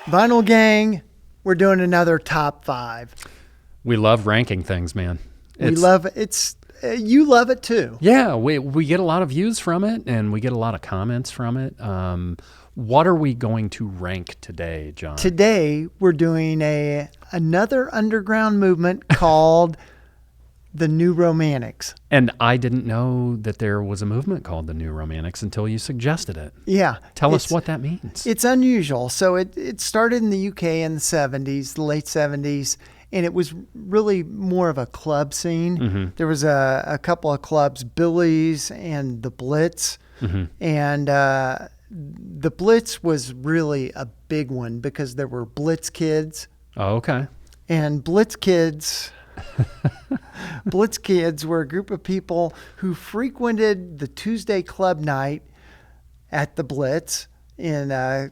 Vinyl Gang, we're doing another top 5. We love ranking things, man. We love it's. You love it too. Yeah, we get a lot of views from it, and we get a lot of comments from it. What are we going to rank today, John? Today we're doing another underground movement called the New Romantics. And I didn't know that there was a movement called the New Romantics until you suggested it. Yeah. Tell us what that means. It's unusual. So it started in the UK in the 70s, the late 70s, and it was really more of a club scene. Mm-hmm. There was a couple of clubs, Billy's and the Blitz. Mm-hmm. And the Blitz was really a big one because there were Blitz kids. Oh, okay. And Blitz kids were a group of people who frequented the Tuesday club night at the Blitz in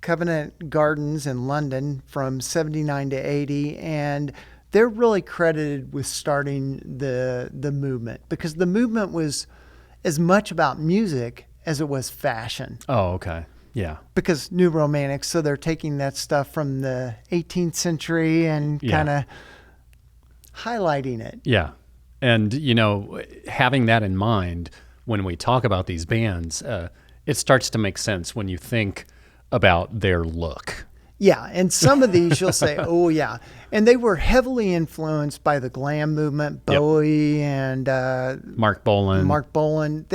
Covent Gardens in London from 79 to 80. And they're really credited with starting the movement because the movement was as much about music as it was fashion. Oh, okay. Yeah. Because New Romantics, so they're taking that stuff from the 18th century and kind of highlighting it. Yeah. And, having that in mind, when we talk about these bands, it starts to make sense when you think about their look. Yeah. And some of these you'll say, oh, yeah. And they were heavily influenced by the glam movement, Bowie and Mark Bolan.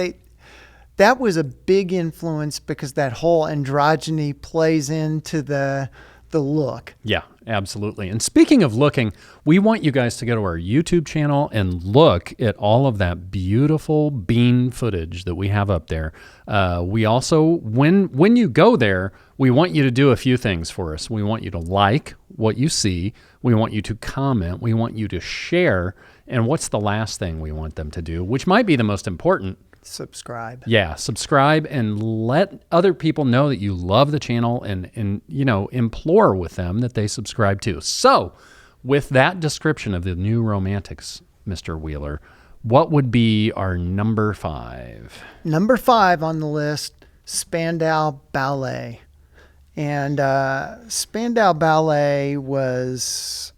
That was a big influence because that whole androgyny plays into the look. Yeah, absolutely. And speaking of looking, we want you guys to go to our YouTube channel and look at all of that beautiful bean footage that we have up there. We also, when you go there, we want you to do a few things for us. We want you to like what you see. We want you to comment. We want you to share. And what's the last thing we want them to do, which might be the most important? Subscribe. Yeah, subscribe and let other people know that you love the channel and implore with them that they subscribe too. So, with that description of the New Romantics, Mr. Wheeler, what would be our number 5? Number 5 on the list, Spandau Ballet. And Spandau Ballet was...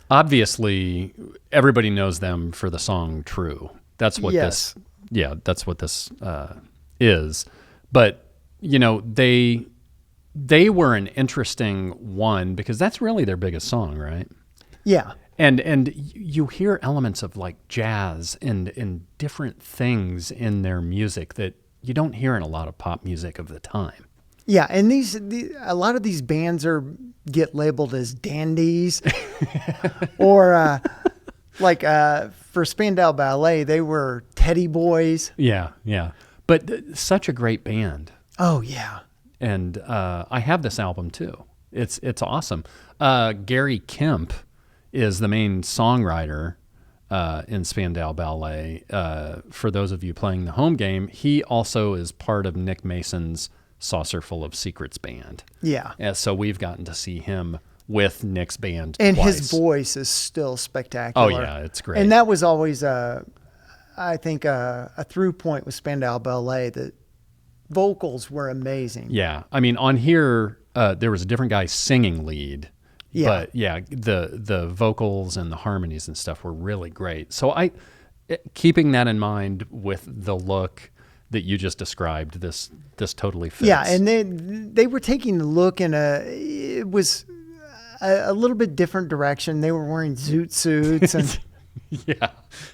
Obviously, everybody knows them for the song True. That's what this... Yeah, that's what this is. But, they were an interesting one because that's really their biggest song, right? Yeah. And you hear elements of like jazz and different things in their music that you don't hear in a lot of pop music of the time. Yeah, and a lot of these bands get labeled as dandies or for Spandau Ballet, they were Teddy Boys. Yeah. But such a great band. Oh, yeah. And I have this album too. It's awesome. Gary Kemp is the main songwriter in Spandau Ballet. For those of you playing the home game, he also is part of Nick Mason's Saucerful of Secrets band. Yeah. So we've gotten to see him with Nick's band and twice. His voice is still spectacular. Oh yeah, it's great. And that was always I think a through point with Spandau Ballet. The vocals were amazing. Yeah, I mean on here there was a different guy singing lead. Yeah. But yeah, the vocals and the harmonies and stuff were really great. So keeping that in mind with the look that you just described, this totally fits. Yeah, and they were taking the look in it was a little bit different direction. They were wearing zoot suits and yeah.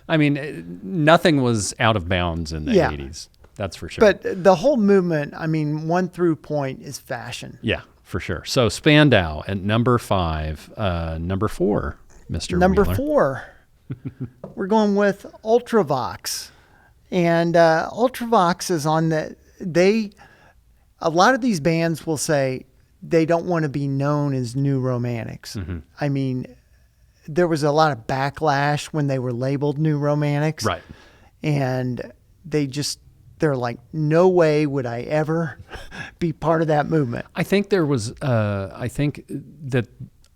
I mean, nothing was out of bounds in the 80s. That's for sure. But the whole movement, I mean, one through point is fashion. Yeah, for sure. So Spandau at number 5. Number 4, Mr. Number Wheeler. 4, we're going with Ultravox. And Ultravox is on a lot of these bands will say they don't want to be known as New Romantics. Mm-hmm. I mean, there was a lot of backlash when they were labeled New Romantics. Right. And they're like, no way would I ever be part of that movement. I think there was, I think that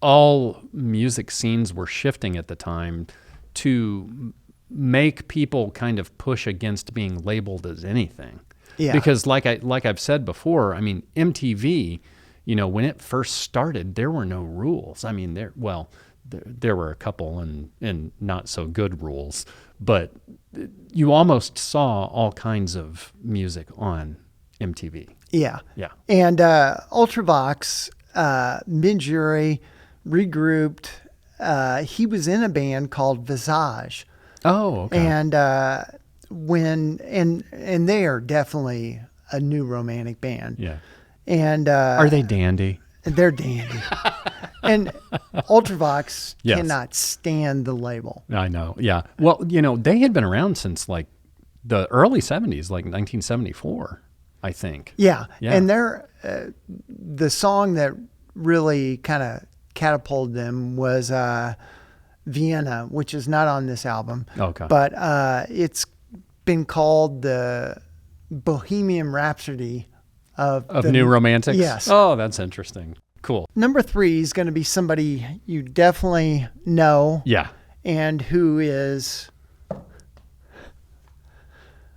all music scenes were shifting at the time to make people kind of push against being labeled as anything. Yeah. Because like I've said before, I mean, MTV when it first started, there were no rules. I mean, there were a couple and not so good rules, but you almost saw all kinds of music on MTV. Yeah. Yeah. And Ultravox, mid-jury, regrouped. He was in a band called Visage. Oh, okay. And and they are definitely a new romantic band. Yeah. And Are they dandy? they're dandy. And Ultravox Yes. cannot stand the label. I know. Yeah. Well, they had been around since like the early 70s, like 1974, I think. Yeah. Yeah. And they're the song that really kind of catapulted them was Vienna, which is not on this album. Okay. But it's been called the Bohemian Rhapsody of New Romantics? Yes. Oh, that's interesting. Cool. Number 3 is going to be somebody you definitely know Yeah. and who is...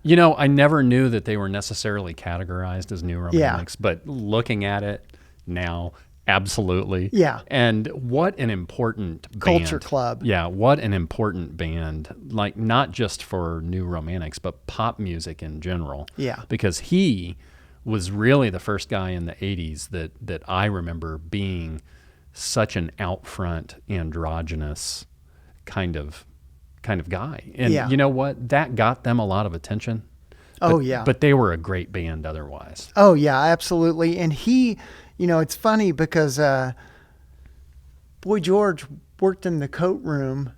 I never knew that they were necessarily categorized as new romantics, but looking at it now, absolutely. Yeah. And what an important Culture band. Club. Yeah, what an important band. Like, not just for new romantics, but pop music in general. Yeah. Because he was really the first guy in the 80s that I remember being such an out front, androgynous kind of guy. And Yeah. you know what? That got them a lot of attention. Oh, yeah. But they were a great band otherwise. Oh, yeah, absolutely. And he, it's funny because Boy George worked in the coat room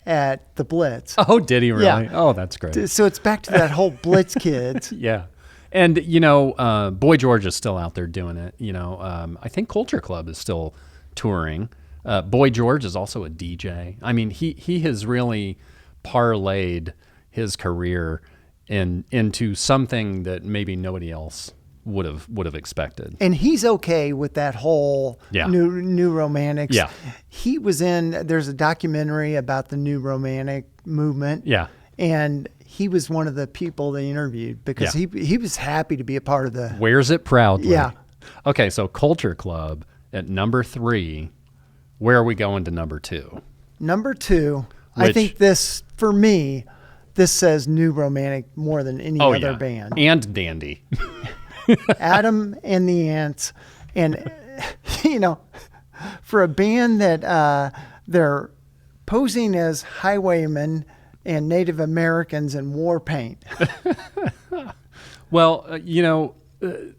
at the Blitz. Oh, did he really? Yeah. Oh, that's great. So it's back to that whole Blitz kids. Yeah. And, Boy George is still out there doing it. I think Culture Club is still touring. Boy George is also a DJ. I mean, he has really parlayed his career into something that maybe nobody else would have expected. And he's okay with that whole Yeah. new romantics. Yeah. He was there's a documentary about the new romantic movement. Yeah. And he was one of the people they interviewed because Yeah. he was happy to be a part of the... Wears it proudly. Yeah. Okay, so Culture Club at number 3. Where are we going to number 2? Number 2, I Which- think this, for me, this says new romantic more than any other band. And dandy. Adam and the Ants. And, for a band that they're posing as highwaymen and Native Americans in war paint. Well,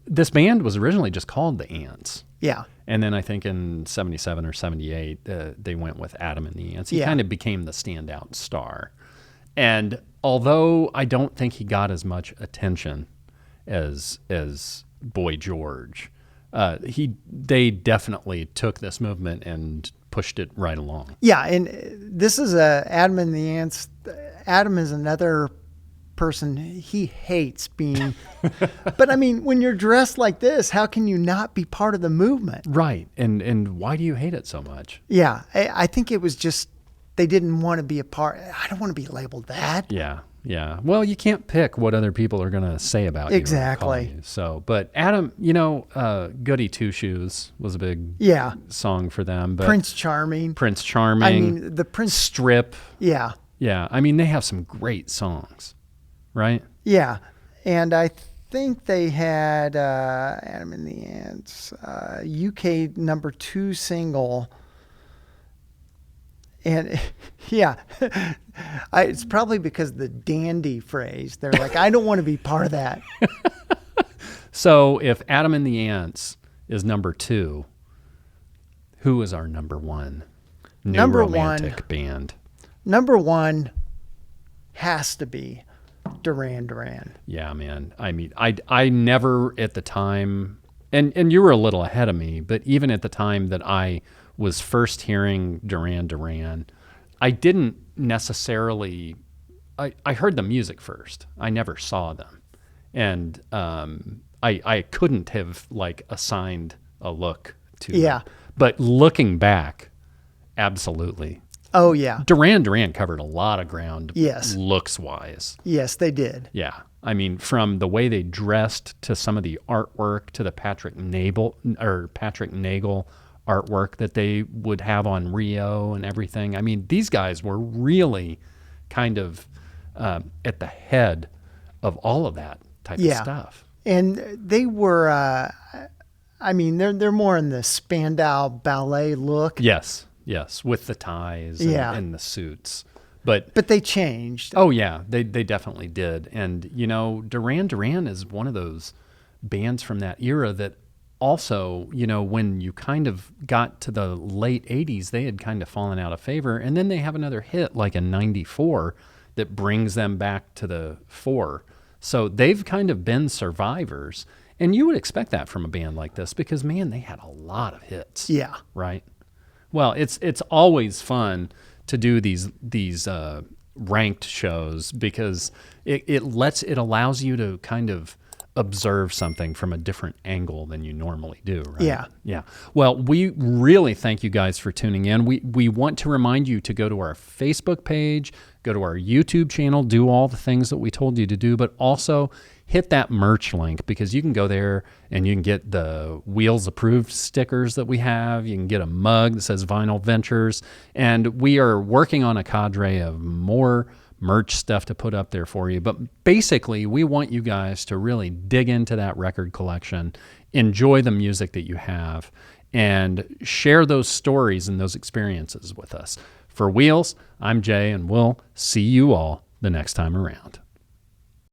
this band was originally just called the Ants. Yeah. And then I think in 77 or 78, they went with Adam and the Ants. He Yeah. kind of became the standout star. And although I don't think he got as much attention as Boy George, they definitely took this movement and pushed it right along. Yeah, and this is Adam and the Ants. Adam is another person he hates being. But I mean, when you're dressed like this, how can you not be part of the movement? Right. And why do you hate it so much? Yeah, I think it was just they didn't want to be a part. I don't want to be labeled that. Yeah. Yeah. Well, you can't pick what other people are going to say about you. or Exactly. call you. So, but Adam, Goody Two Shoes was a big Yeah, song for them. But Prince Charming. Prince Charming. I mean, the Prince. Strip. Yeah, Yeah. I mean, they have some great songs, right? yeah, and I think they had Adam and the Ants, UK number 2 single. And yeah, it's probably because of the dandy phrase. They're like, I don't want to be part of that. So if Adam and the Ants is number 2, who is our number 1 new Number romantic 1. band? Number 1 has to be Duran Duran. Yeah, man. I mean, I never at the time, and you were a little ahead of me, but even at the time that I was first hearing Duran Duran, I didn't necessarily, I heard the music first. I never saw them. And I couldn't have like assigned a look to Yeah. them. But looking back, absolutely. Oh, yeah. Duran Duran covered a lot of ground Yes. looks wise. Yes, they did. Yeah. I mean, from the way they dressed to some of the artwork to the Patrick Nagel artwork that they would have on Rio and everything. I mean, these guys were really kind of at the head of all of that type of stuff. And they were, I mean, they're more in the Spandau ballet look. Yes, with the ties and the suits. But they changed. Oh, yeah, they definitely did. And, you know, Duran Duran is one of those bands from that era that also, you know, when you kind of got to the late 80s, they had kind of fallen out of favor. And then they have another hit like in 94 that brings them back to the fore. So they've kind of been survivors. And you would expect that from a band like this because, man, they had a lot of hits. Yeah. Right? Well, it's always fun to do these ranked shows because it allows you to kind of observe something from a different angle than you normally do, right? Yeah. Well, we really thank you guys for tuning in. We want to remind you to go to our Facebook page, go to our YouTube channel, do all the things that we told you to do, but also hit that merch link because you can go there and you can get the Wheels Approved stickers that we have. You can get a mug that says Vinyl Ventures. And we are working on a cadre of more merch stuff to put up there for you. But basically, we want you guys to really dig into that record collection, enjoy the music that you have, and share those stories and those experiences with us. For Wheels, I'm Jay, and we'll see you all the next time around.